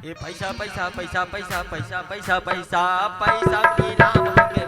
ये पैसा पैसा पैसा पैसा पैसा पैसा पैसा पैसा की नाम पे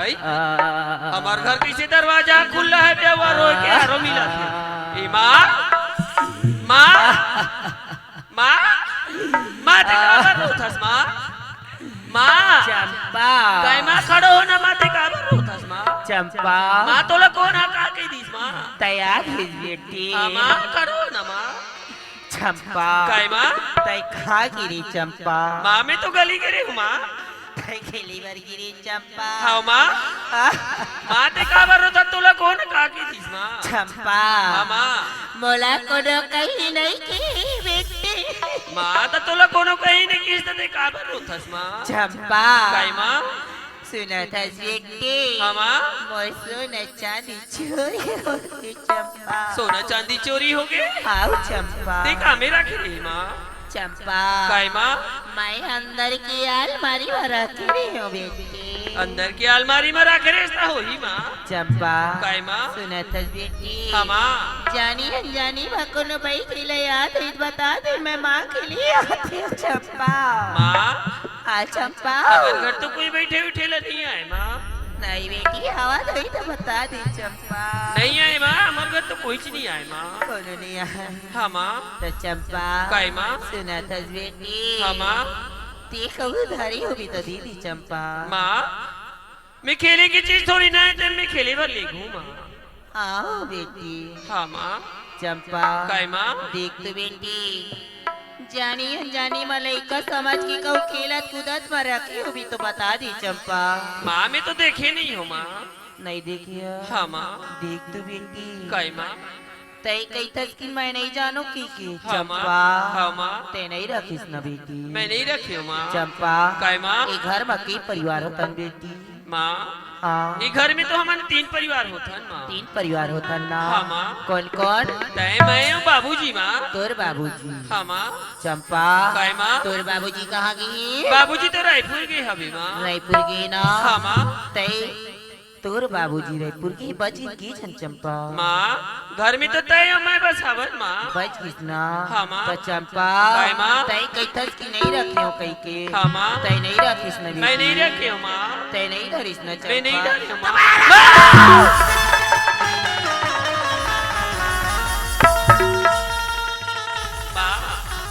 हमार घर कैसे दरवाजा खुला है व्यवहार हो के आरो मिला थे माँ माँ माँ माँ ते काबर रोथस माँ माँ चंपा काय माँ खड़ो हो ना माँ ते काबर रोथस माँ चंपा माँ तोला कौन हका के दीस माँ तैयार है बेटी माँ खड़ो ना माँ चंपा काय माँ तै खा गिरी चंपा माँ मैं तो गली गिरी हूँ माँ तै खेली बर गिरी चंपा हाँ माँ माँ ते काबर रोथा तोला कौन हका के दीस माँ चंपा माँ मोला कोनो कहीं नहीं की बेटी माँ तो तोला कोनो कहीं नहीं किस ते काबर रोथस माँ चंपा काय माँ सुना था बेटी माँ मोर सोना चांदी चोरी हो गई चंपा सोना चांदी चोरी हो गए आओ चंपा देखा मेरा खेली माँ चंपा काय माँ मैं अंदर की अलमारी में रखी रही हूँ बेटी अंदर की अलमारी में रख रेस्ता हो ही माँ चंपा काय माँ सुना था बेटी माँ जानी अनजानी भकुन भाई के लिए याद है बता दे मैं माँ के लिए आती हूँ चंपा माँ हाँ चंपा हमारे घर तो कोई बैठे उठे नहीं आए माँ नहीं बेटी आवाज हुई तो बता दे चंपा नहीं आए माँ हमारे घर तो कोई नहीं आए माँ कौन नहीं आया हाँ माँ तो चंपा काय माँ सुना था बेटी हाँ माँ ते कभी धारी होगी तो दीदी चंपा माँ मैं खेले की चीज थोड़ी ना है मैं खेले भर ले घूँ माँ आओ बेटी हाँ माँ चंपा काय माँ देख तो बेटी जानी अनजानी मलैका समझ के कहू खेलत कूदत में रखी हो भी तो बता दी चंपा माँ मैं तो देखे नहीं हूँ माँ नहीं देखिए हाँ माँ देख तो बेटी काय माँ तय कई तक कि मैं नहीं जानू की हाँ माँ चंपा हाँ माँ ते नहीं रखिस न बेटी मैं नहीं रखी हूँ माँ चंपा काय माँ ये घर में कई परिवार होतन बेटी माँ हाँ ये घर में तो हमारे 3 परिवार होतन माँ 3 परिवार होतन ना हाँ माँ कौन कौन तय मैं हूँ बाबूजी माँ तोर बाबूजी हाँ माँ चंपा काय माँ तोर बाबूजी कहाँ गई बाबूजी तो रायपुर गए हभी माँ रायपुर गए ना हाँ माँ तय तोर बाबूजी रायपुर की बची की छन चंपा माँ घर में तो तय हूँ मैं बस हवन माँ बच किसना हाँ माँ तो चंपा काय माँ तय कई तक की नहीं रखे हो कई के हाँ माँ तय नहीं रखिस न मैं नहीं रखी हूँ माँ तय नहीं धरिस न चंपा मैं नहीं रखी हूँ माँ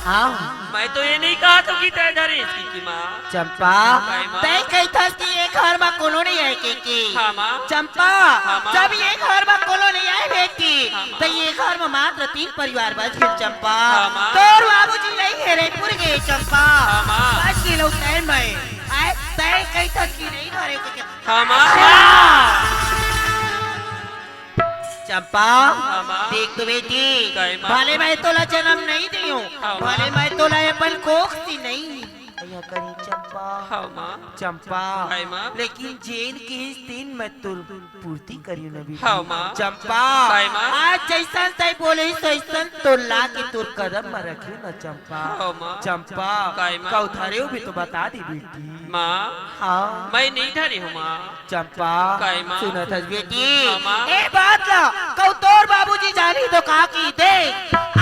हाँ मैं तो ये नहीं कहा तो कि तय धरे इसकी की माँ चंपा काय माँ? तय कई तक की एक घर में कोनो नहीं है के हाँ माँ चंपा हाँ माँ। जब ये घर में कोनो नहीं आए बेटी हाँ माँ। तो ये घर में मात्र 3 परिवार बच गए चंपा हाँ माँ। तोर बाबूजी नहीं है रायपुर गए चंपा हाँ माँ। बच गए लोग तय में आए तय कई तक की नहीं धरे के हाँ माँ चंपा हाँ माँ। देख तो बेटी काय माँ? भले मैं तोला जन्म नहीं दी हूँ हाँ माँ। भले मैं तोला अपन कोख सी नहीं भैया करी चंपा हाँ माँ चंपा काय माँ? लेकिन जेल के इस दिन मैं तुर पूर्ति करियो नबी हाँ माँ। चंपा काय माँ? आज जैसा तय बोले तैसन तो ला के तुर कदम में रखियो न चंपा हाँ माँ। चंपा काय माँ? कौथारे भी तो बता दी बेटी माँ हाँ मैं नहीं धरी हूँ माँ चंपा काय माँ? सुनो था बेटी हाँ माँ। ए बात ला कौ तोर बाबूजी जानी तो कहा की दे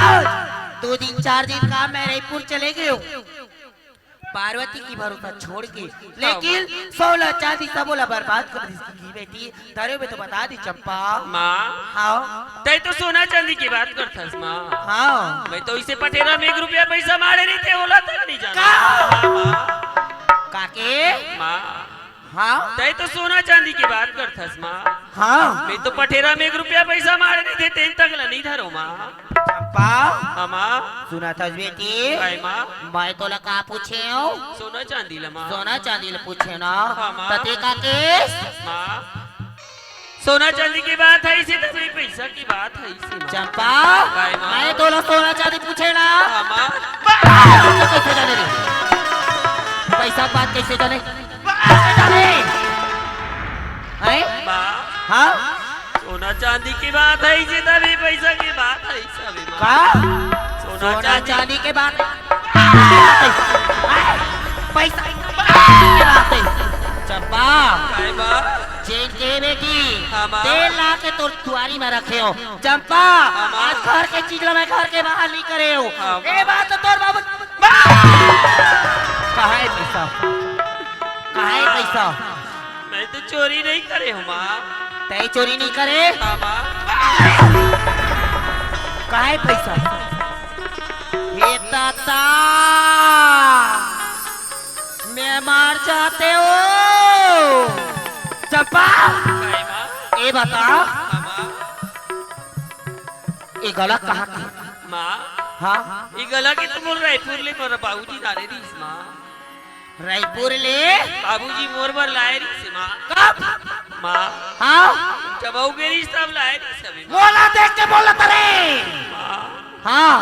आज 2 दिन 4 दिन का मैं रायपुर चले गए पार्वती की भरोसा छोड़ के, लेकिन 16 चांदी सब बोला बर्बाद कर दी बेटी। तारे में तो बता दी चंपा। माँ हाँ तै तो सोना चांदी की बात करथस माँ। हाँ मैं तो इसे पटेरा में 1 रुपया पैसा मारे नहीं थे बोला तक नहीं जाना। काके माँ हाँ तै तो सोना चांदी की बात करथस माँ। हाँ मैं तो पटेरा में 1 रुपया पैसा मारे नहीं थे तेन तक नहीं धरो माँ। चंपा हाँ माँ सुना था बेटी। काय माँ मैं तो लगा पूछे हूँ सोना चांदी ला माँ। सोना चांदी ले पूछे ना। हाँ, माँ। तते काके माँ सोना चांदी की बात है इसे तो कोई पैसा की बात है इसे माँ। चंपा काय माँ? मैं तो सोना चांदी पूछे ना। हाँ माँ कैसे जाने रे पैसा की बात कैसे जाने कैसे जाने हैं? माँ हाँ सोना चांदी की बात है इसे तभी पैसा की बात है इसे अभी माँ। का सोना सोना चांदी चांदी के बाद पैसा चंपा काय माँ चेन के बेटी हाँ, माँ। तेल ला के तो तुआरी में रखे हो चंपा। हाँ, माँ। आज घर के चीज ला मैं घर के बाहर नहीं करे हो। हाँ, माँ। ये बात तो तोर बाबू कहाँ है पैसा कहाँ है पैसा। मैं तो चोरी नहीं करे हूँ माँ। तय चोरी नहीं करे हाँ माँ कहाँ है पैसा। ये ताता मैं मार जाते हो चंपा। काय माँ ये बता हाँ माँ ये गला कहाँ की। माँ हाँ ये गला की तो बोल रायपुर ले मोर बाबूजी डाले दी इस माँ। रायपुर ले बाबूजी मोर बर लाए रही से माँ। कब माँ हाँ जब आओ गेरी तब लाए रही सभी माँ। बोला देख के बोला तरे माँ हाँ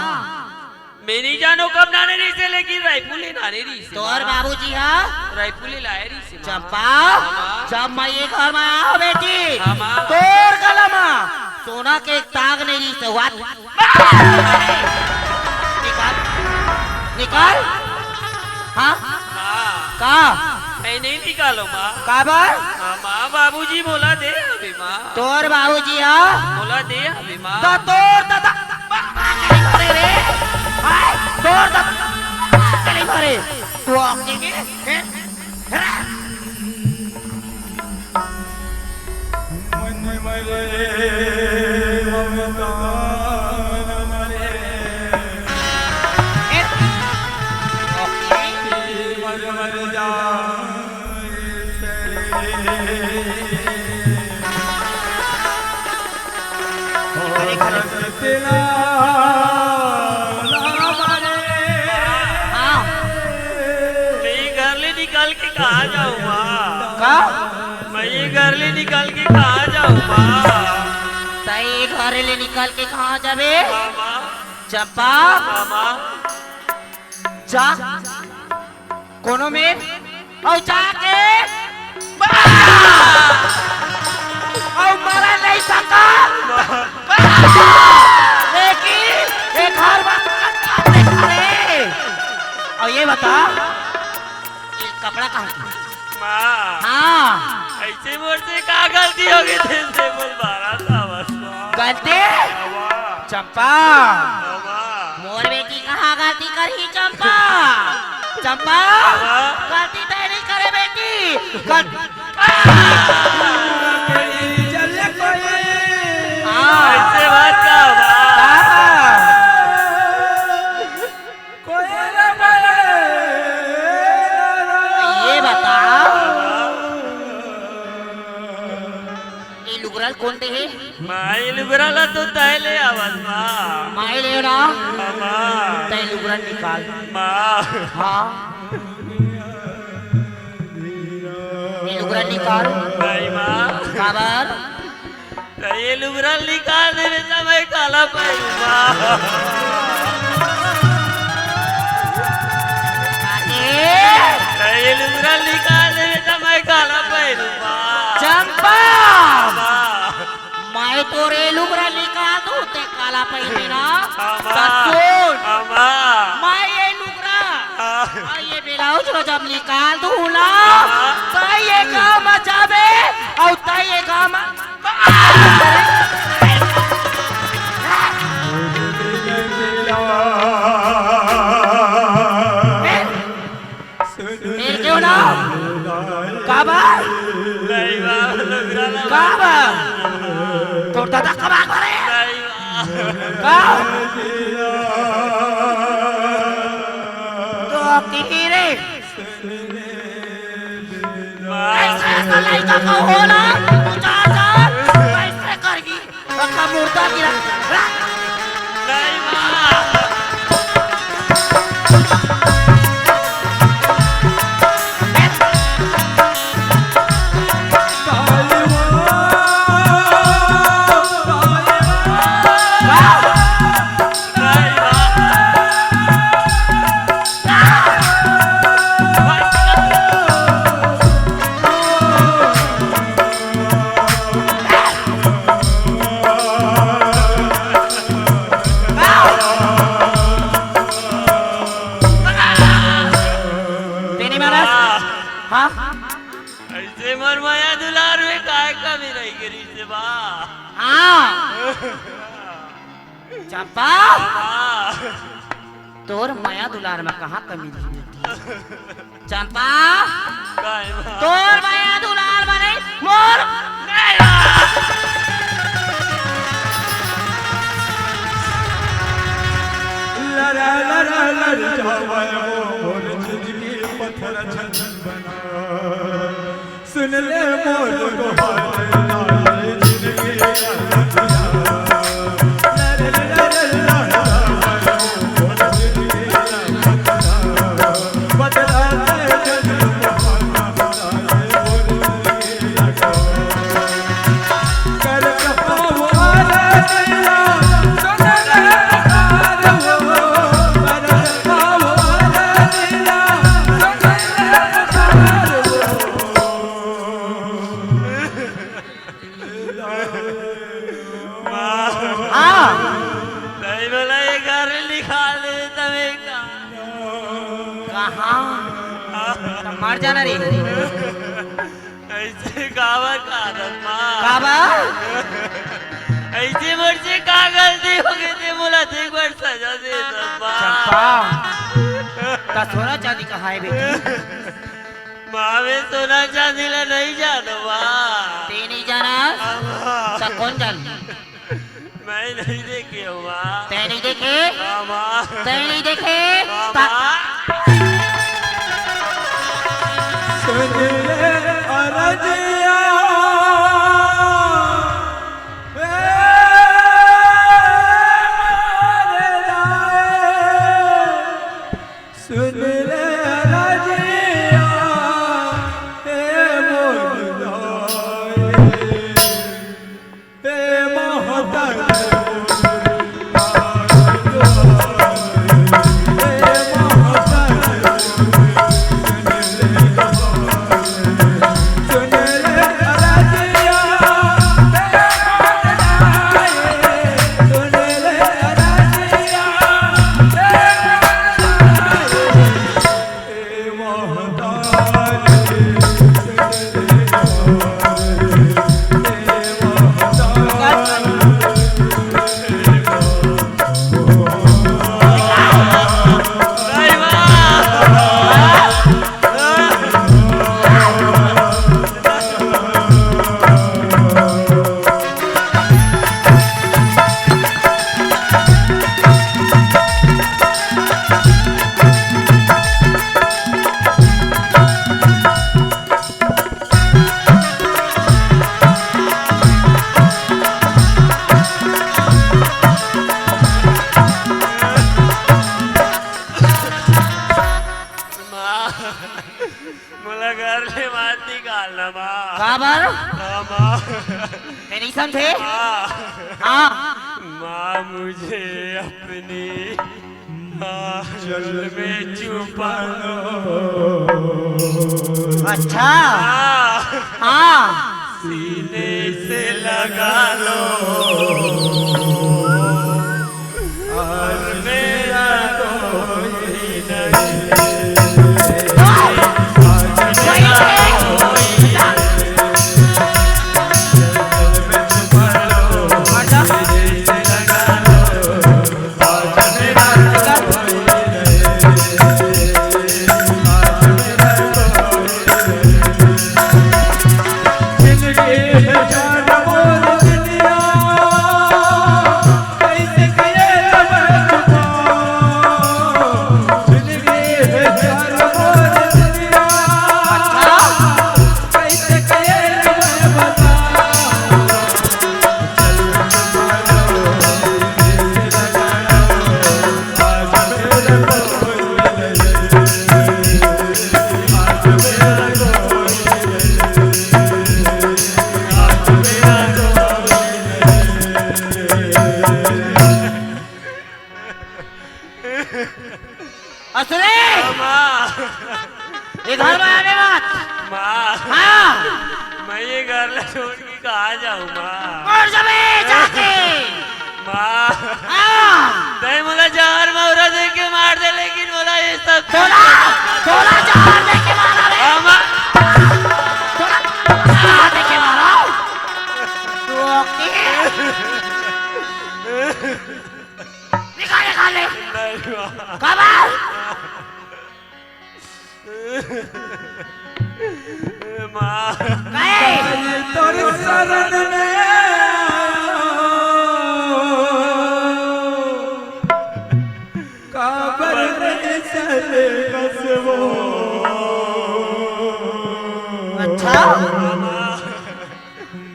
मैं नहीं जानो कब नाने रही से लेकिन रायपुर ले नाने रही से तोर माँ। बाबूजी हाँ रायपुर ले लाए रही से माँ। चंपा हाँ, जब मैं ये घर में आओ बेटी हाँ, माँ। तोर गला में सोना के एक ताग नहीं से हुआ। निकाल निकाल हाँ माँ का मैं नहीं निकालो माँ। काबर हाँ माँ बाबूजी बोला दे अभी माँ। तोर बाबूजी हाँ बोला दे अभी माँ। तो तोर दादा अरे रे हाय तोर दादा चली मारे तू अपने के मैं घर ले निकाल के कहाँ जाऊँ माँ। का मैं ये घर ले निकाल के कहाँ जाऊँ माँ। तई घर ले निकाल के कहाँ जाबे हाँ माँ चंपा हाँ माँ जा कोनो में और जाके और मरा नहीं सका लेकिन ये घर अरे और ये बता ये कपड़ा कहाँ है? माँ हाँ ऐसे मोर से कहाँ गलती हो गई थे से बोल बारा था बस माँ। गलती हाँ, माँ चंपा हाँ, माँ मोर बेटी कहाँ गलती करी चंपा चंपा माँ। गलती तो नहीं करे बेटी ऐसे बात का ये बता ये लुगरल कौन दे है माँ लुगराला तो तैले आवाज माँ। माई ले ना हाँ, माँ तय लुगरल निकाल माँ हाँ ये लुगरल निकाल नहीं माँ खबर ये लुगराल निकाल देने से मैं काला पाई माँ। ये लुगराल निकाल देने से मैं काला पाई माँ। चंपा माँ मैं तो रे लुगरल निकाल दूं ते काला पहने ना हाँ, माँ। ससुर हाँ, माँ मैं ये लुगरा हाँ, और ये ब्लाउज को जब निकाल दूं ना हाँ। तो ये काम जाबे और तो ये काम काबा नहीं बा लुगराला काबा तोर दादा कबा करे नहीं का तो तीरे ऐसे ऐसा लड़का का होना तू जा कैसे करगी रखा मुर्दा गिरा नहीं बा ऐसे मर माया दुलार में काय कमी नहीं करी से बा चंपा हाँ तोर माया दुलार में कहाँ कमी थी चंपा काय बा तोर माया दुलार में नहीं मोर नहीं बा लड़ा लड़ा लड़ जावे मोर जिंदगी पत्थर छन बना सुन ले मोर गोहार लाए जिंदगी नहीं बोला ये घर लिखा ले तमें का कहाँ मर जाना रे ऐसे काबर का आदत माँ काबा ऐसे मर्जी का गलती हो गई थी बोला थे एक बार सजा दे चंपा माँ का सोना चांदी कहाँ है बेटी माँ में सोना चांदी ला नहीं जानो माँ ते नहीं जाना सब कौन जान मैं नहीं देखे हूँ माँ ते नहीं देखे हाँ माँ ते नहीं देखे हाँ ता- माँ सुन ले अरजिया सुन ले अरजिया मोला घर ले मात निकालना माँ काबर हाँ माँ ते नहीं समझे माँ हाँ माँ मुझे अपनी आंचल में छुपा लो अच्छा माँ हाँ सीने से लगा लो और मेरा कोई नहीं हाँ मैं ये घर ला छोड़ के कहाँ जाऊँ माँ? और जबे जाके माँ हाँ नहीं मुझे जहर मौरा दे के मार दे लेकिन बोला ये सब तोला तोला जहर दे के मारा रे हाँ माँ तोला जहर दे के मारा तू ओके निकाल ले नहीं माँ कबाल माँ गए तोर शरण में काबर में चले बस वो अच्छा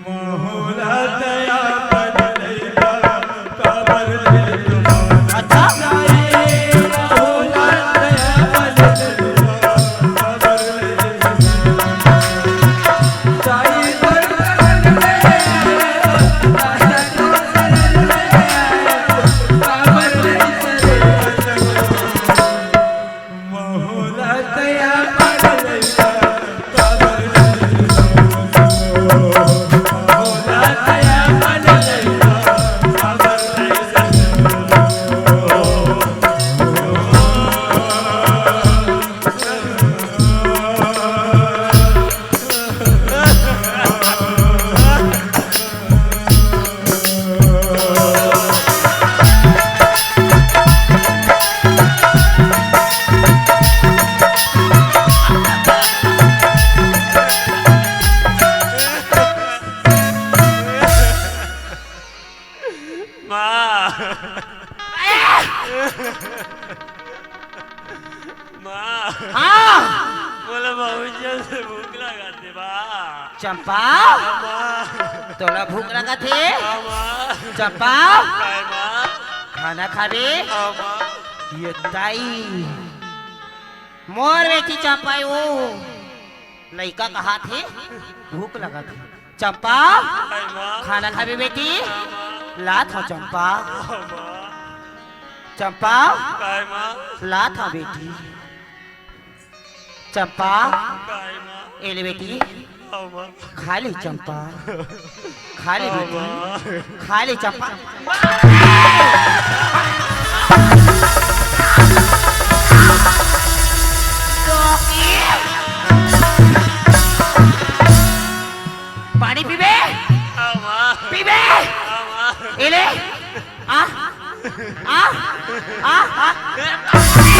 मोहला दया बदलेगा काबर ले अच्छा मोहला दया बदलेगा काबर ले साई दर्शन में काबर ले चले मोहला दया बदलेगा काबर मोहला दया बदलेगा काबर माँ माँ हाँ बोला बहुत से भूख लगा दे माँ चंपा माँ तोला भूख लगा थे माँ चंपा काय माँ खाना खाबे माँ ये ताई मोर बेटी चंपा वो लड़का कहा थे भूख लगा थी चंपा काय माँ खाना खाबे बेटी लात हो चंपा माँ चंपा काय माँ लात हो बेटी चंपा काय माँ एले बेटी माँ खा ले चंपा खा ले बेटी खा ले चंपा पानी पीबे माँ पीबे माँ एले आ आ आ आ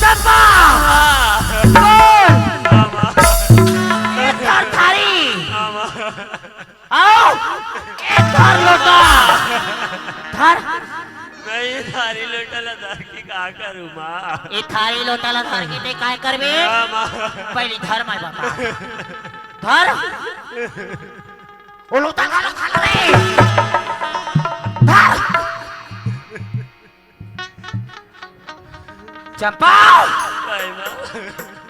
चंपा एक थारी आओ एक लोटा धर मैं ये थारी लोटला धर के का करूँ माँ ये थारी लोटा ला धर के ते काय करबे माँ पहली धर माय बापा धर ओ लोटा खा रे धर चंपा काय माँ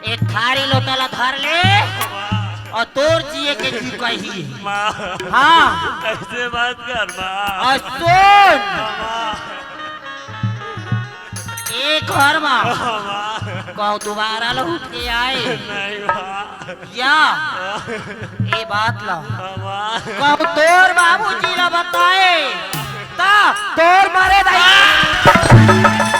ये थारी लोटा ला धर ले और तोर जिए के जी कही माँ हाँ ऐसे बात कर माँ और सुन माँ एक घर में माँ कहो दोबारा लौट के आए नहीं माँ या ये बात ला माँ कहो तोर बाबूजी ला बताए ता तोर मारे दाई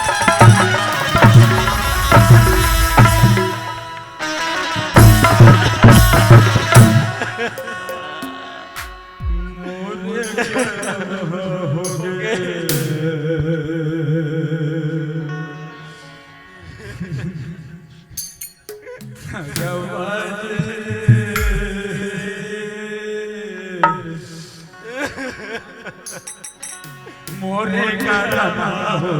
मोरे का रमा हो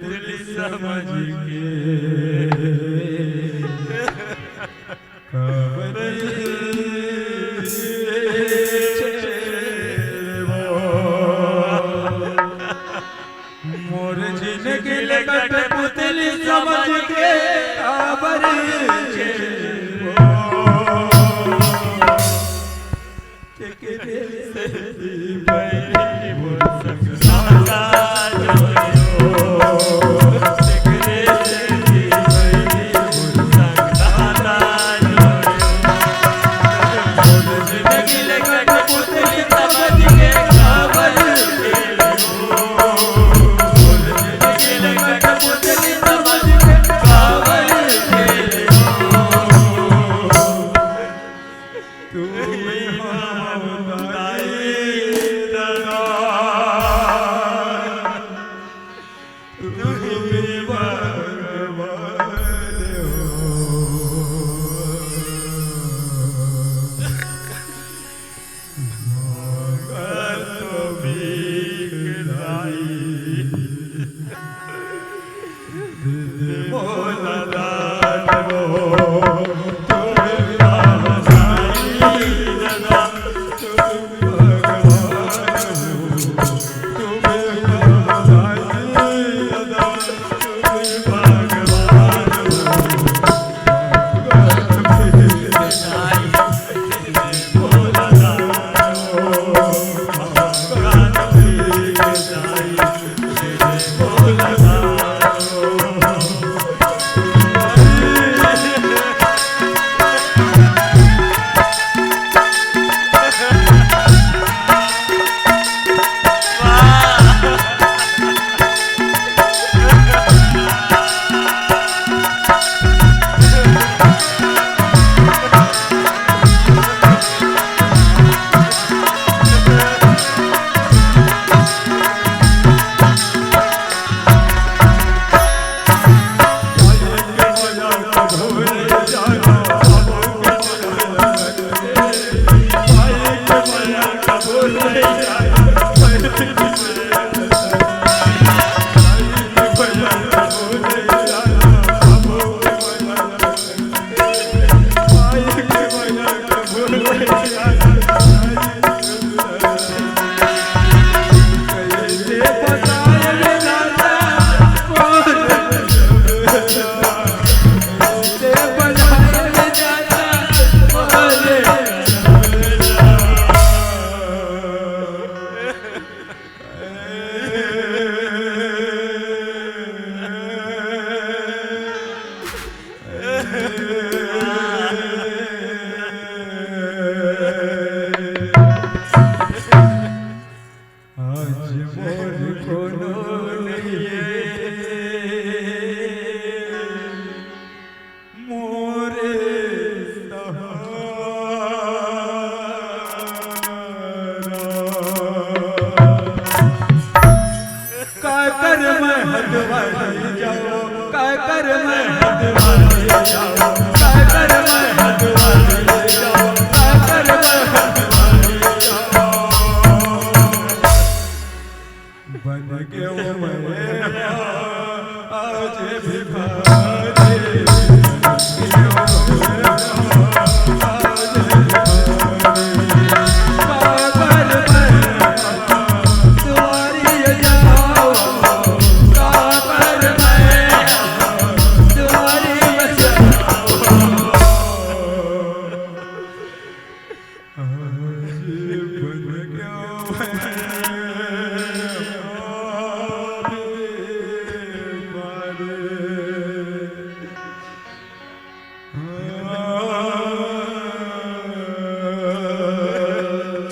पुतली समझ के मोर जिंदगी लगत पुतली समझ के काबर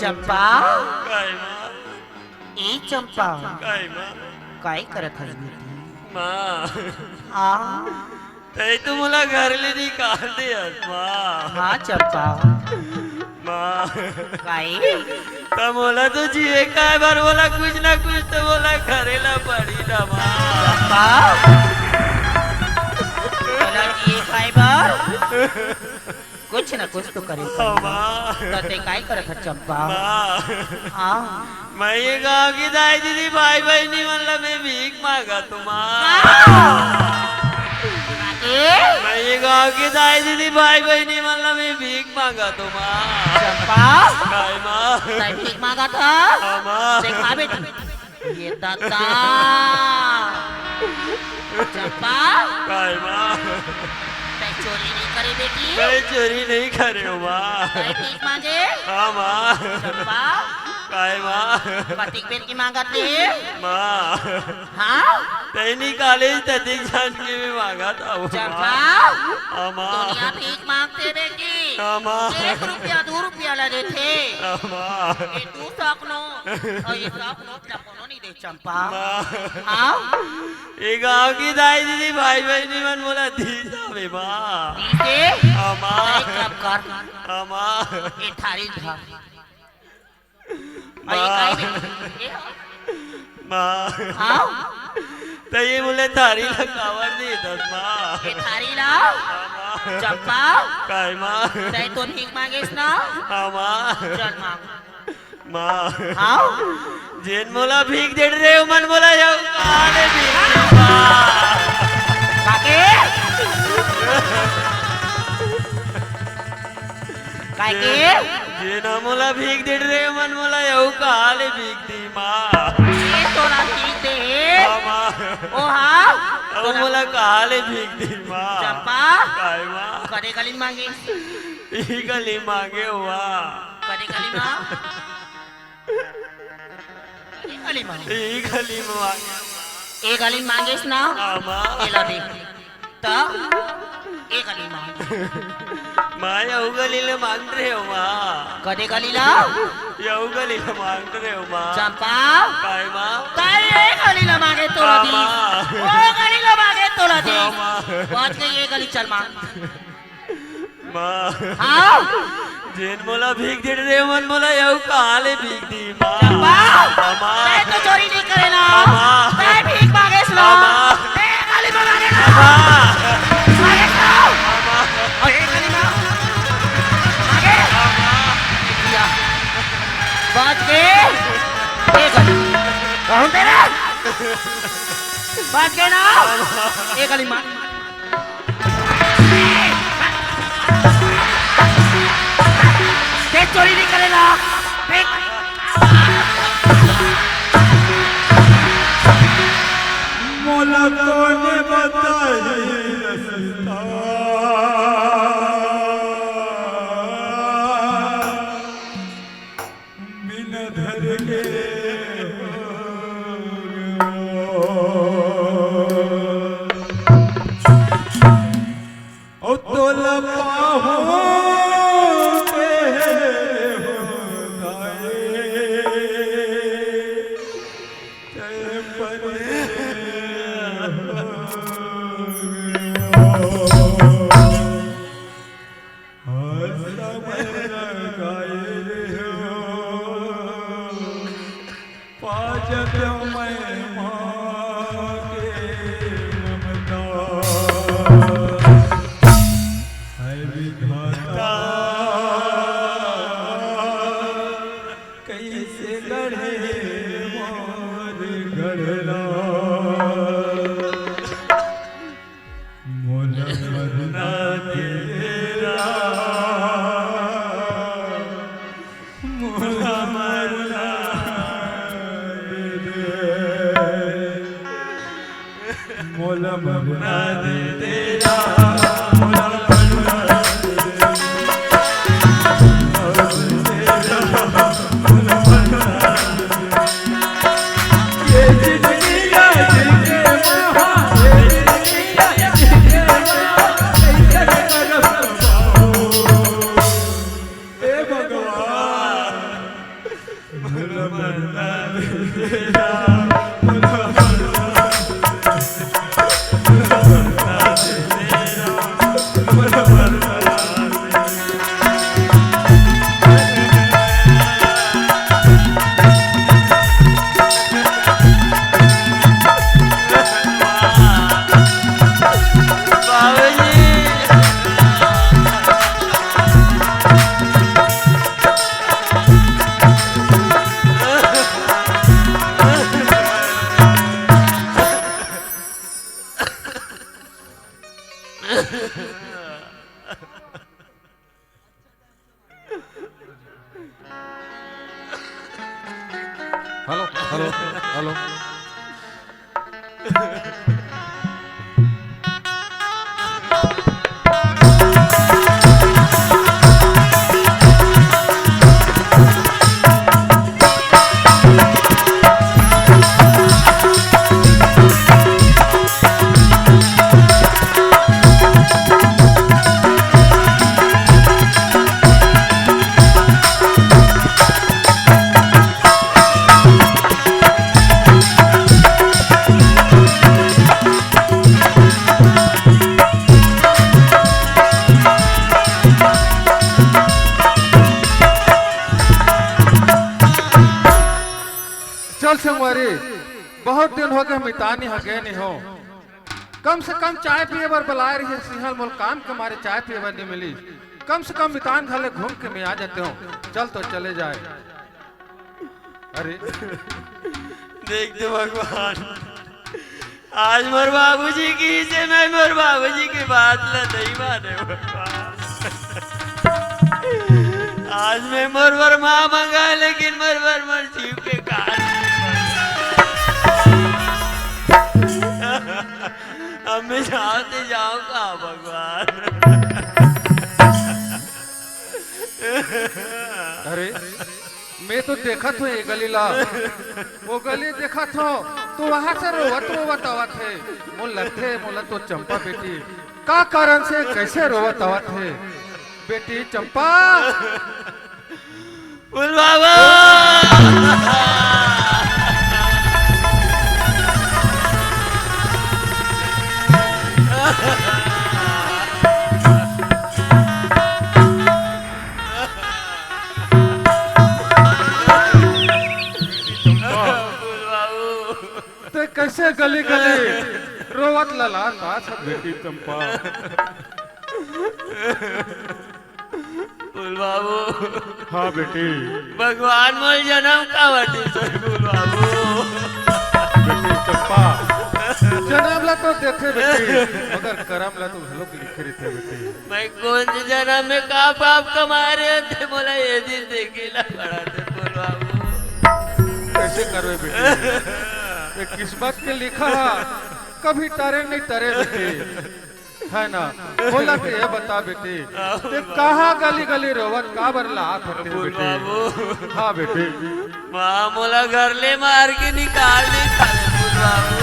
चंपा काय माँ ए चंपा काय माँ काय करत हस बेटी माँ हाँ ते तू मला घरले निकाल दियस माँ हाँ चंपा माँ काय तो बोला तो जिए काय बार बोला कुछ ना कुछ तो बोला करेला पड़ी ना माँ चंपा बोला जी काय बार कुछ ना कुछ तो करे हाँ माँ ते काय करत है चंपा माँ हाँ मैं ये गाँव की दाई दीदी भाई बहनी मतलब मैं भीख मांगा तुम्हारा मैं ये गाँव की दाई दीदी भाई बहनी मतलब मैं भीख मांगा तुम्हारा चंपा काय माँ तै भीख मांगा था हाँ माँ देखा बेटी ये दादा चंपा काय माँ तै चोरी नहीं करी बेटी मैं चोरी नहीं कर रही हूँ माँ तै भीख मांगे हाँ माँ चंपा काय माँ कतिक बेर की मांगत ले माँ हाँ तैनी कॉलेज तथिक जान के भी मांगा था वो चंपा हाँ माँ दुनिया भीख मांगते बेटी हाँ माँ 1 रुपया 2 रुपया लगे थे हाँ माँ ये तू सकनो और ये सकनो टपनो नहीं दे चंपा माँ हाँ ये गाँव की दाई दीदी भाई बहनी मन बोला दी जावे माँ दीदी हाँ माँ एक काम कर हाँ माँ ये थारी धर और ये काई बेटी माँ हाँ तो ये बोले थारी लगावर दी दस माँ ये थारी लाओ हाँ माँ चंपा काय माँ तै तो भीख मांगेस ना हाँ माँ चल मांग माँ हाँ जेन मोला भीख दे रहे हो मन बोला जाओ आने भीख दे माँ काके काय के जेना मोला भीख दे रहे हो मन बोला जाओ काले भीख दी माँ ये तो ना ठीक दे हाँ माँ ओ हाँ अब मोला काले भीख दी माँ चंपा काय माँ कदे गली मांगे ई गली मांगे हुआ कदे गली मां ये गली मांगे ई गली में मांगे ये गली मांगेस ना हाँ माँ ये ला देख तो ये गली मांग माँ यू गली ले मांग रहे हो माँ कदे गली ला यू गली ले मांग रहे हो माँ चंपा काय माँ काय ये गली ला मांगे तो ला दी हाँ, माँ। ओ गली ला मांगे तो ला दी हाँ, माँ। पहुंच गई ये गली चल मांग माँ हाँ जेन मोला भीख दे रहे हो मन बोला यू काले भीख दी माँ चंपा हाँ, माँ मैं तो चोरी नहीं करे ना हाँ, माँ। मैं भीख मांगे सुनो हाँ, माँ। ए गली में मांगे ना माँ मांगे सुनो हाँ, माँ और ये गली में मांगे हाँ, माँ किया बात के ये गली कहूँ तेरा बात के ना ये गली मां देख चोरी नहीं करेगा देख मोला कोने बताई रस्ता बिन धर के ओ तोला पाहो कैसे गढ़े मोर गढ़ला मोला मरना तेरा मोला मरना मोला मरना दे तेरा मोला मरना हेलो हेलो हेलो। चल संगवारी, बहुत दिन हो गए मितानी हगे नहीं हो। कम से कम चाय पिए बर बुलाए रही सिंहल मोल काम के मारे चाय पिए बर नहीं मिली। कम से कम मितान घाले घूम के मैं आ जाते हो। चल तो चले जाए। अरे देख दो भगवान, आज मोर बाबूजी की से मैं मोर बाबूजी की बात ला नहीं माने भगवान। आज मैं मोर माँ मंगा लेकिन मोर जीव के काट। अब मैं जाते जाऊं कहाँ भगवान। अरे मैं तो देखा था ये गली ला, वो गली देखा था तो वहां से रोवत रोवत आवत है। मुझे लगते मोला तो चंपा बेटी का कारण से कैसे रोवत आवत है। बेटी चंपा, बोल बाबा। ते कैसे गली गली रोवत लला था सब बेटी चंपा। बोल बाबू। हाँ बेटी। भगवान मोल जन्म का बटी सर बोल बाबू। बेटी चंपा, जन्म ला तो देखे बेटी, मगर करम ला तो लोग लिखे रहते बेटी। मैं कौन से जन्म में का पाप कमाए रहे थे, बोला ये दिन देखेला पड़ा थे बोल बाबू। कैसे करवे बेटी, ये किस्मत के लिखा है, कभी तारे नहीं तारे बेटी, है ना। बोला कि ये बता बेटी, ते कहाँ गली गली रोवत का बरला हाथ होते बेटी। हाँ बेटी। माँ मोला घर ले मार के निकाल दे खाले बोल बाबू।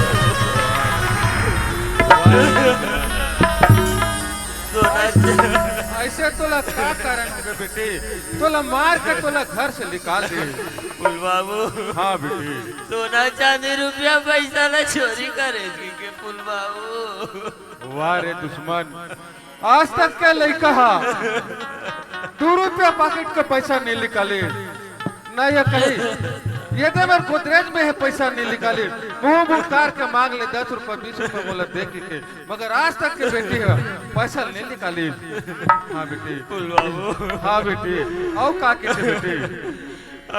ऐसे तोला क्या कारण है बेटी, तोला मार के तोला घर से निकाल दे बोल बाबू। हाँ बेटी। सोना चांदी रुपया पैसा ना चोरी करेगी के फुल बाबू। वाह रे दुश्मन, आज तक क्या नहीं कहा 2 रुपया पॉकेट का पैसा नहीं निकाले ना। ये कही ये तो मेरे गोदरेज में है पैसा नहीं निकाले, मुंह मुख्तार के मांग ले 10 रुपया 20 रुपया बोला दे के, मगर आज तक के बेटी है पैसा नहीं निकाली। हाँ बेटी। फुल बाबू। हाँ बेटी। आओ का के बेटी,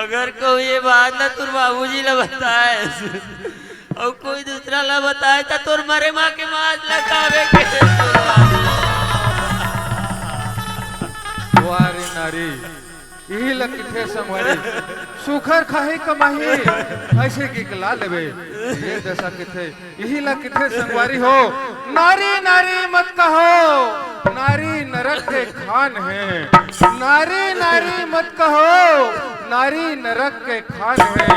अगर कोई ये बात ना तुर बाबूजी ला बताए और कोई दूसरा ला बताए तो तुर मरे माँ के माज लगावे के। वाह रे नारी, यही लकिठे संवारी सुखर खाही कमाही ऐसे की गला लेवे। ये दशा किथे यही लकिठे संवारी हो। नारी नारी मत कहो, नारी नरक के खान है। नारी नारी मत कहो, नारी नरक के खान है।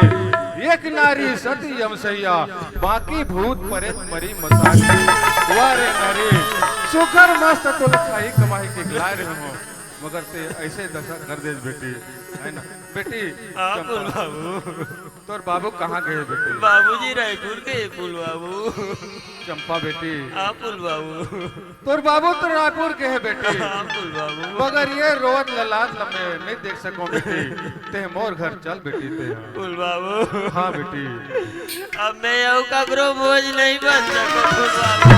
एक नारी सती यमसैया, बाकी भूत परेत मरी मसान। वाह रे नारी, सुखर मस्त तो खाही कमाही के गला रहे हो, मगर ते ऐसे दशा कर दे बेटी, है ना बेटी। फुल बाबू। तोर बाबू कहाँ गए बेटी? बाबूजी रायपुर के फुल बाबू। चंपा बेटी। हाँ फुल बाबू। तोर बाबू तो रायपुर के है बेटी, हाँ फुल बाबू। मगर ये रोवत ललाट लम्बे नहीं देख सको बेटी। ते मोर घर चल बेटी ते। फुल बाबू। हाँ बेटी। अब मैं यू ककरो बोझ नहीं बन सको फुल बाबू।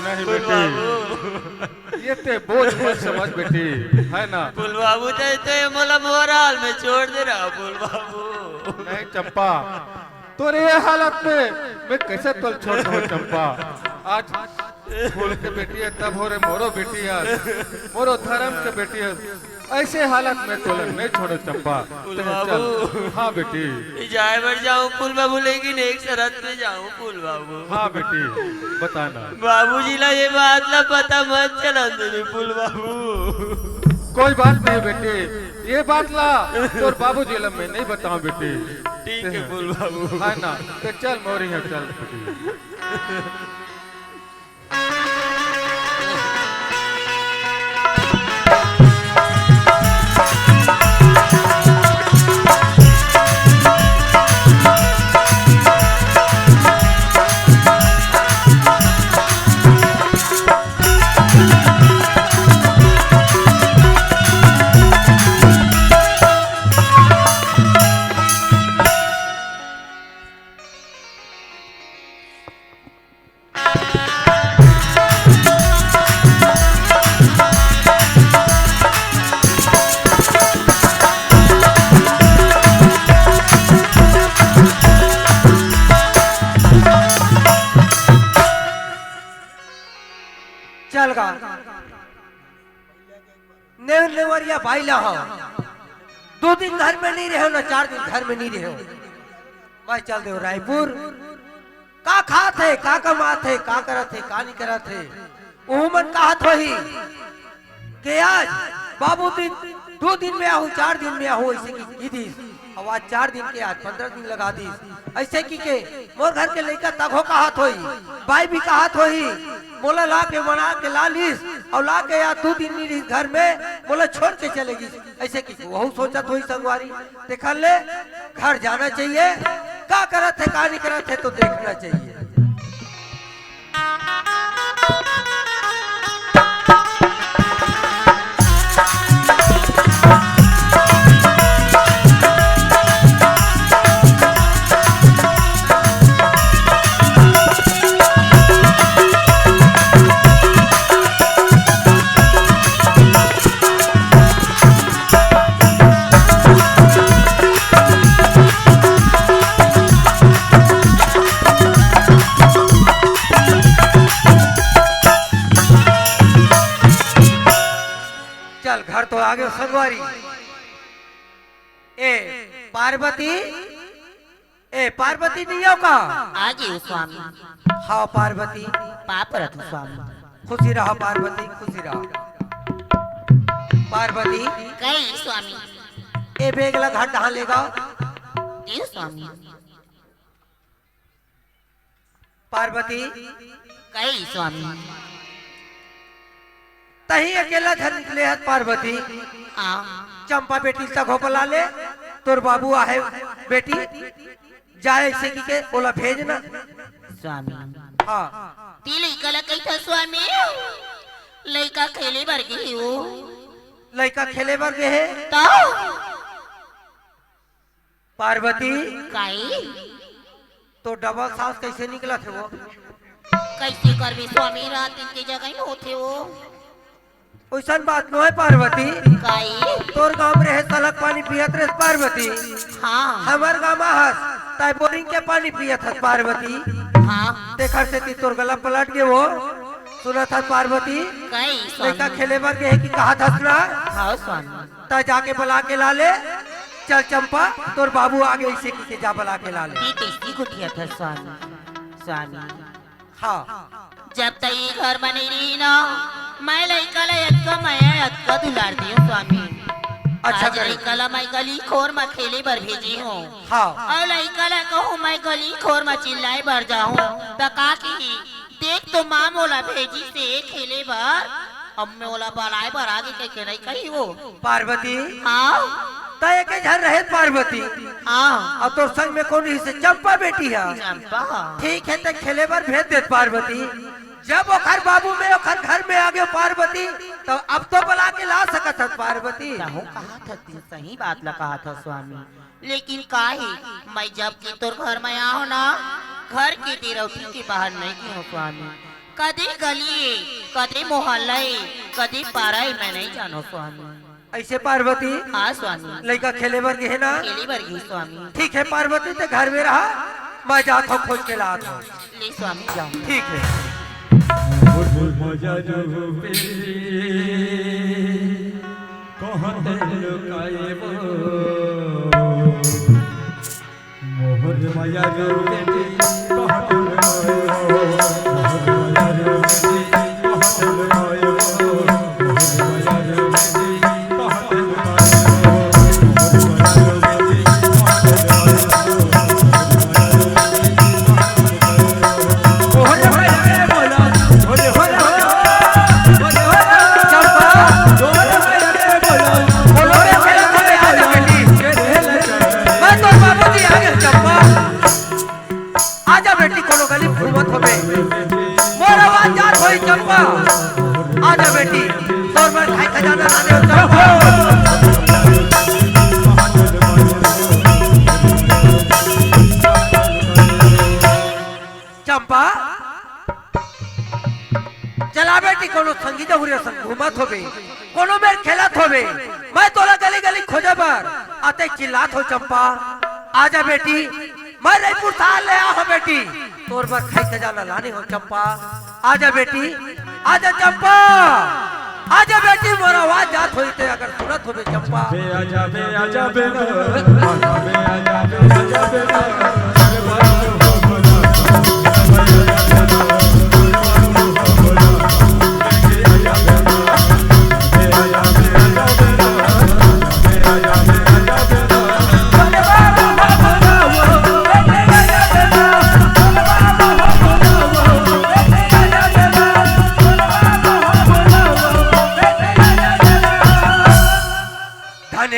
नहीं बेटी, ये ते बोझ मत समझ बेटी, है ना। फुल बाबू तो मोला मोराल में छोड़ दे रहा फुल बाबू। नहीं चंपा, तोरे ये हालत में मैं कैसे तोल छोड़ दूं चंपा। आज फूल के बेटी है तब हो रे मोरो बेटी है, मोरो धर्म के बेटी है। ऐसे हालत में तोले नहीं छोड़ो चंपा। चल हाँ बेटी जाए बढ़ जाऊं फूल बाबू, लेकिन एक शरत पे जाऊं फूल बाबू। हाँ बेटी बताना। बाबूजी ला ये बात ना पता मत चला दे फूल बाबू। कोई बात नहीं बेटी, ये बात ला तोर बाबूजी ला मैं नहीं बताऊं बेटी। ठीक है फूल बाबू। है ना, तो चल मोरी है चल बेटी। चल गा नेवरिया भाई ला हो 2 दिन घर में नहीं रहे ना 4 दिन घर में नहीं रहे। मैं चल दे रायपुर का खात है का कमात है का करत है का नहीं करत है। वो मन कहत वही के आज बाबू दिन 2 दिन में आहू 4 दिन में आहू ऐसे की दी। अब आज 4 दिन के आज 15 दिन लगा दी। ऐसे की के मोर घर के लड़का तगो कहत होई, भाई भी कहत होई मोला ला के बना के ला लीस और ला के या 2 दिन नहीं घर में मोला छोड़ के चलेगी। ऐसे की वहू सोचत हुई संगवारी देखा ले घर जाना चाहिए, का करत है का नहीं करत है तो देखना चाहिए। घर तो आगे संगवारी ए पार्वती नहीं हो का आगे स्वामी। हाँ पार्वती पाप रथ स्वामी। खुशी रहो पार्वती खुशी रहो। पार्वती कई स्वामी। ए बेगला घाट कहाँ लेगा देव स्वामी। पार्वती कई स्वामी। तही अकेला घर निकले है पार्वती। हाँ चंपा बेटी सगो पला ले तोर बाबू आहे बेटी जाए ऐसे की के बोला भेजना स्वामी। हाँ ती लइका ला कई था स्वामी। लइका खेले बर गई हो। लड़का खेले बर गए है तो पार्वती काई तो डबल साउस कैसे निकला थे वो कैसे कर भी स्वामी रात दिन की जगह ही होते हो। वैसा बात न है पार्वती। काई तोर गांव में रहे सलक पानी पियत रहे पार्वती। हाँ हमार गांव में हस ताई बोरिंग के पानी पियत है पार्वती। हाँ देखर से ती तोर गला पलट गए वो सुना था पार्वती। कई लड़का स्वामी। खेले बर गए कि कहा था सुना हाँ स्वामी। ता जाके बुला के ला ले। चल चंपा तोर बाबू आगे इसे की जा बुला के ला ले। ती टेस्टी कुटिया था स्वामी। स्वामी हाँ जब तक ये घर बनी रही ना मैं लइका ला यक्का दुलारती हूँ स्वामी। अच्छा आज करे। लइका ला मैं गली खोर में खेले बर भेजी हूँ। हाँ और लइका ला कहूँ मैं गली खोर में चिल्लाए बर जाऊँ तो का की देख तो माँ मोला भेजी से खेले बर अब मैं ओला बनाए बर आगे के नहीं कही वो। पार्वती हाँ ता एक घर रहे पार्वती हाँ और तोर संग में कौन से चंपा बेटी है। चंपा ठीक है तो खेले बर भेज दे पार्वती। जब ओखर बाबू में ओखर घर में आ गए पार्वती तो अब तो बुला के ला सकत है पार्वती। कहूँ कहा था तू सही बात ला कहा था स्वामी। लेकिन काहे मैं जब की तोर घर में आओ ना घर की तिरौती के बाहर नहीं की हूँ स्वामी। कदे गली कदे मोहल्ला कदे पारा मैं नहीं जानो स्वामी। ऐसे पार्वती हाँ स्वामी। लड़का खेले बर गए ना खेली बर गई स्वामी। ठीक है पार्वती तो घर में रहा मैं जाता हूँ खोज के लाता हूँ। ले स्वामी जाओ। ठीक है। मजा जो पेली कहते लुकाए वो मोहर माया जो पेली कहते लुकाए वो मोहर माया जो पेली कहते लुकाए वो मोहर माया जो पेली कहते लुकाए वो मोहर माया जो पेली चंपा आजा बेटी तोर में खाई खजाना लाने हो चंपा चला बेटी कोनो संगीत हुरे संग घूमत होबे कोनो मेर खेलत होबे मैं तोला गली गली खोजे पर आते चिल्लात हो चंपा आजा बेटी मैं रायपुर थाल ले आ हो बेटी तोर पर खाई खजाना लाने हो चंपा आजा बेटी आजा चंपा आजा बेटी मोरा आवाज जात होई ते अगर सुनत होबे चंपा आजा बे आजा बे आजा बे आजा बे आजा बे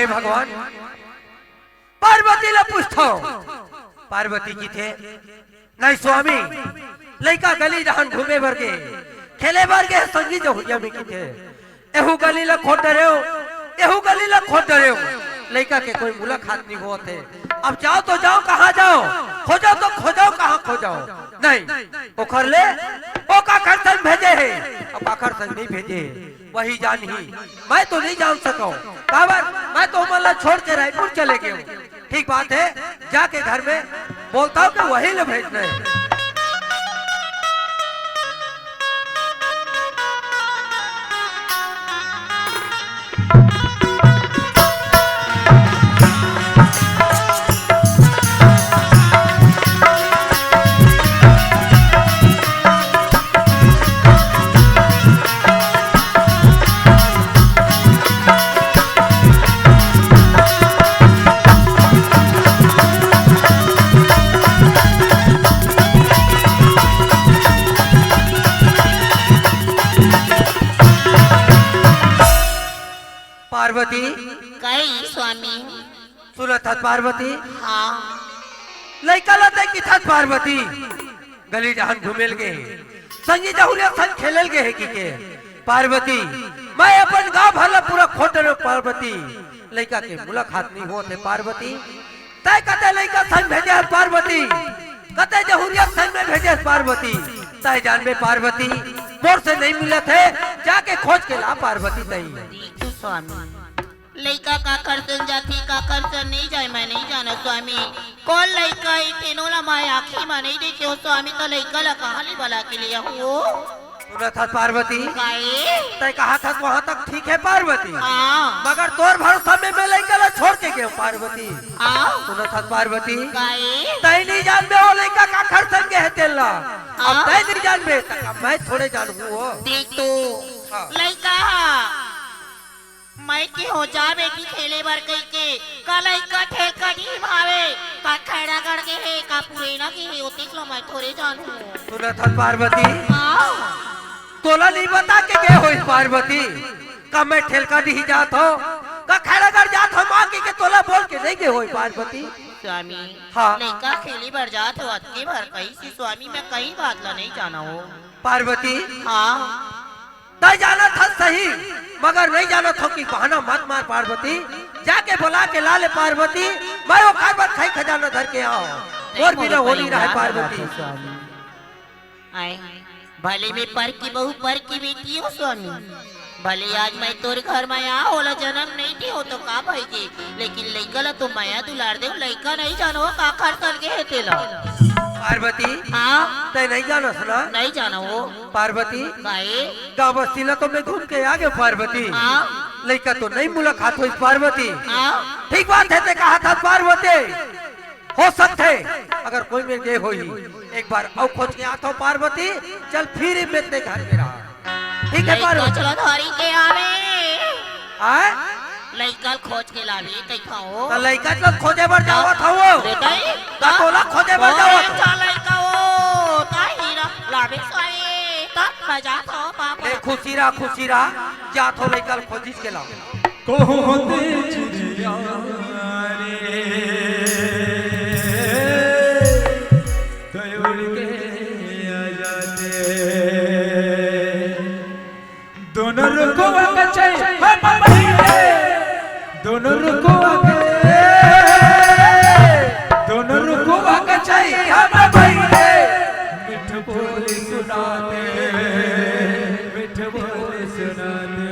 भगवान पार्वती ला पूछतो पार्वती की थे नहीं स्वामी लइका गली जहां घूमे बरगे खेले बरगे संगी जो हुआ में की थे एहू गली ला खोट रहे एहू गली ला खोट रहे लइका के कोई मुलाकात नहीं हुआ थे अब जाओ तो जाओ कहां जाओ खोजो तो खोजो कहां खोजो नहीं ओखर ले ओ का खरसन भेजे है अब का खरसन नहीं भेजे वही जान ही मैं तो नहीं जान सकूं काबर मैं तो मल्ला छोड़ के रायपुर चले गए हूं ठीक बात है जाके घर में बोलता हूं कि वही ले भेजना है पार्वती कई स्वामी सुनत था पार्वती हाँ लइका लते की था पार्वती गली जहां घूमेल गए संगी जहुले संग खेलल गए है की के पार्वती मैं अपन गांव भला पूरा खोटरो पार्वती लइका के मुलाकात नहीं होते पार्वती तय कते लइका संग भेजे है पार्वती कते जहुरिया संग में भेजे है पार्वती तय जान में पार्वती मोर से नहीं मिलत है जाके खोज के ला पार्वती नहीं देखो स्वामी लइका का करसन जाती का करसन नहीं जाए मैं नहीं जाना स्वामी कौन लइका इतनो ला मैं आँखी में नहीं देखे हो स्वामी तो लइका ला कहाँ ले बला के लिया हो सुना था पार्वती काहे तय कहा था वहाँ तक ठीक है पार्वती हाँ मगर तोर भरोसा में मैं लइका ला छोड़ के गया पार्वती हाँ सुना था पार्वती काहे तय नहीं जान में वो लइका का खरसन के है तेला हाँ? अब तय नहीं जान में तक मैं थोड़े जानू वो देख तो हाँ। लइका मैं के हो जा बेटी खेले बार कई के का लइका ठेका नहीं भावे का खड़ा कर के है का पूरे ना के है ओतिक लो मैं थोड़े जानू सुना था पार्वती हाँ तोला नहीं बता के गए हो इस पार्वती का मैं ठेलका नहीं जात हो का खड़ा कर जात हो मां के तोला बोल के नहीं गए हो पार्वती स्वामी हाँ। लइका खेली बार जात हो अतके भर कहीं से स्वामी मैं कहीं बात ला नहीं जाना हो पार्वती हाँ तय जाना था सही मगर नहीं जाना था कि बहाना मत मार पार्वती जाके बुला के ला ले पार्वती मैं वो कार खाई खजाना धर के आओ और बिना हो नहीं रहा पार्वती आए भले में पर की बहू पर की बेटी हो स्वामी भले आज मैं तोर घर में आ होला जन्म नहीं थी हो तो का भाई के, लेकिन लइका ला तो माया दुलार दे, लइका नहीं जानो का कर करके है तेला। पार्वती हाँ तय नहीं जाना सुना? नहीं जाना वो पार्वती काहे? गाँव बस्ती ला तो मैं घूम के आ गया पार्वती। हाँ लड़का तो नहीं मुलाकात हुई पार्वती। हाँ ठीक बात है, ते कहा था पार्वती हो सकते अगर कोई में गए हो एक बार और खोज के आता हूँ पार्वती, चल फिर ही मैं तेरे घर में रहा। ठीक है लइका पार्वती? चला धरी के आवे, आए लइका खोज के लावे तई खाओ। तो लड़का तो खोजे बर जावा था वो, बेटाई तो तोला खोजे बर जावा था। चा लइका वो ताहीरा लावे सोए तक मजा तो बाप ए खुशी रहा जा तो लड़का खोजिस के लाओ। कोहते चिड़िया रे तोड़ के आ जाते, दोनों रुको बच्चे हम बहिने, दोनों रुको दोनों रुको बच्चे हम बहिने, मिठ बोले सुनाते, मिठ बोले सुनाते।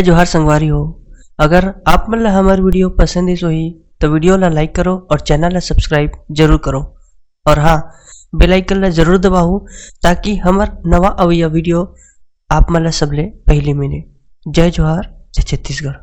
जोहार संगवारी हो, अगर आप मन ला हमार वीडियो पसंद है सोही तो वीडियो ला लाइक करो और चैनल ला सब्सक्राइब जरूर करो, और हाँ बेल आइकन ला जरूर दबाओ ताकि हमार नवा अवैया वीडियो आप मन ला सबले पहले मिले। जय जोहार, जय छत्तीसगढ़।